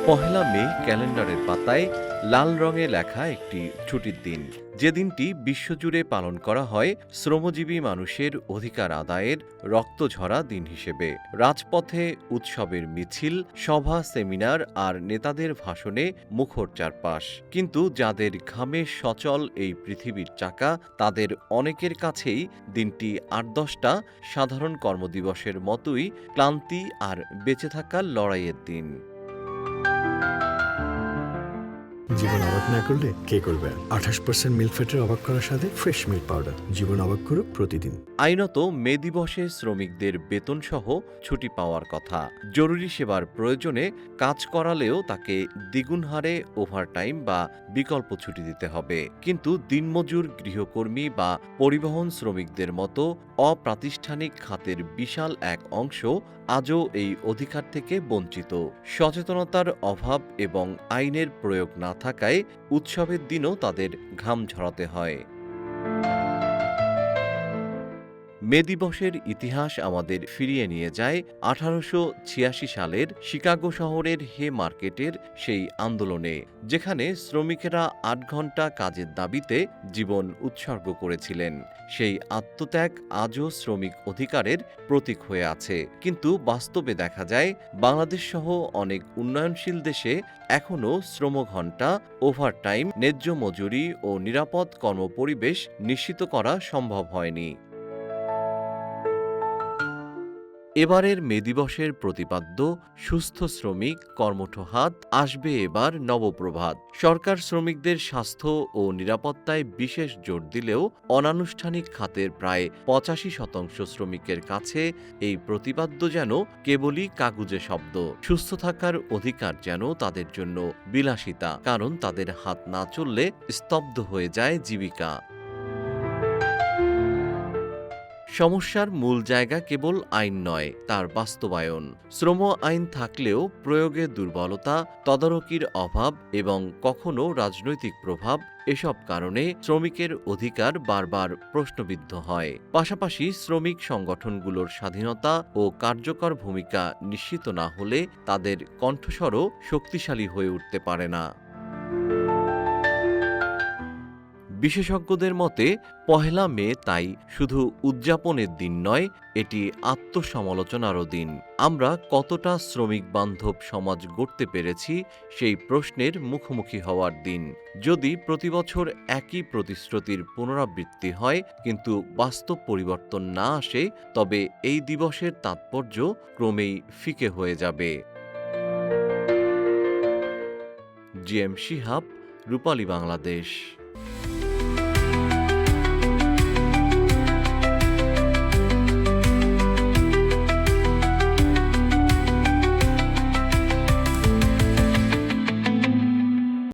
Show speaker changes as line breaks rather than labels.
পহেলা মে ক্যালেন্ডারের পাতায় লাল রঙে লেখা একটি ছুটির দিন। যে দিনটি বিশ্বজুড়ে পালন করা হয় শ্রমজীবী মানুষের অধিকার আদায়ের রক্তঝরা দিন হিসেবে। রাজপথে উৎসবের মিছিল, সভা, সেমিনার আর নেতাদের ভাষণে মুখর চারপাশ। কিন্তু যাদের ঘামে সচল এই পৃথিবীর চাকা, তাদের অনেকের কাছেই দিনটি ৮-১০টা সাধারণ কর্মদিবসের মতোই ক্লান্তি আর বেঁচে থাকার লড়াইয়ের দিন।
জীবন অবাক না করলে কে করবে? ২৮% মিল্ক ফ্যাটের অবাক করার সাথে ফ্রেশ মিল্ক পাউডার। জীবন অবাক করুক প্রতিদিন।
আইনত মে দিবসে শ্রমিকদের বেতনসহ ছুটি পাওয়ার কথা। জরুরি সেবার প্রয়োজনে কাজ করালেও তাকে দ্বিগুণ হারে ওভারটাইম বা বিকল্প ছুটি দিতে হবে। কিন্তু দিনমজুর, গৃহকর্মী বা পরিবহন শ্রমিকদের মতো অপ্রাতিষ্ঠানিক খাতের বিশাল এক অংশ আজও এই অধিকার থেকে বঞ্চিত। সচেতনতার অভাব এবং আইনের প্রয়োগ না থাকায় উৎসবের দিনও তাদের ঘাম ঝরাতে হয়। মে দিবসের ইতিহাস আমাদের ফিরিয়ে নিয়ে যায় ১৮৮৬ সালের শিকাগো শহরের হে মার্কেটের সেই আন্দোলনে, যেখানে শ্রমিকেরা ৮ ঘন্টা কাজের দাবিতে জীবন উৎসর্গ করেছিলেন। সেই আত্মত্যাগ আজও শ্রমিক অধিকারের প্রতীক হয়ে আছে। কিন্তু বাস্তবে দেখা যায় বাংলাদেশসহ অনেক উন্নয়নশীল দেশে এখনও শ্রমঘণ্টা, ওভারটাইম, ন্যায্য মজুরি ও নিরাপদ কর্মপরিবেশ নিশ্চিত করা সম্ভব হয়নি। এবারের মে দিবসের প্রতিপাদ্য সুস্থ শ্রমিক, কর্মঠ হাত, আসবে এবার নবপ্রভাত। সরকার শ্রমিকদের স্বাস্থ্য ও নিরাপত্তায় বিশেষ জোর দিলেও অনানুষ্ঠানিক খাতের প্রায় ৮৫% শ্রমিকের কাছে এই প্রতিপাদ্য যেন কেবলই কাগুজে শব্দ। সুস্থ থাকার অধিকার যেন তাদের জন্য বিলাসিতা, কারণ তাদের হাত না চললে স্তব্ধ হয়ে যায় জীবিকা। সমস্যার মূল জায়গা কেবল আইন নয়, তার বাস্তবায়ন। শ্রম আইন থাকলেও প্রয়োগে দুর্বলতা, তদারকির অভাব এবং কখনো রাজনৈতিক প্রভাব, এসব কারণে শ্রমিকের অধিকার বারবার প্রশ্নবিদ্ধ হয়। পাশাপাশি শ্রমিক সংগঠনগুলোর স্বাধীনতা ও কার্যকর ভূমিকা নিশ্চিত না হলে তাদের কণ্ঠস্বরও শক্তিশালী হয়ে উঠতে পারে না। বিশেষজ্ঞদের মতে পহেলা মে তাই শুধু উদযাপনের দিন নয়, এটি আত্মসমালোচনারও দিন। আমরা কতটা শ্রমিক বান্ধব সমাজ গড়তে পেরেছি সেই প্রশ্নের মুখোমুখি হওয়ার দিন। যদি প্রতিবছর একই প্রতিশ্রুতির পুনরাবৃত্তি হয় কিন্তু বাস্তব পরিবর্তন না আসে, তবে এই দিবসের তাৎপর্য ক্রমেই ফিকে হয়ে যাবে। জিএম শিহাব, রূপালী বাংলাদেশ।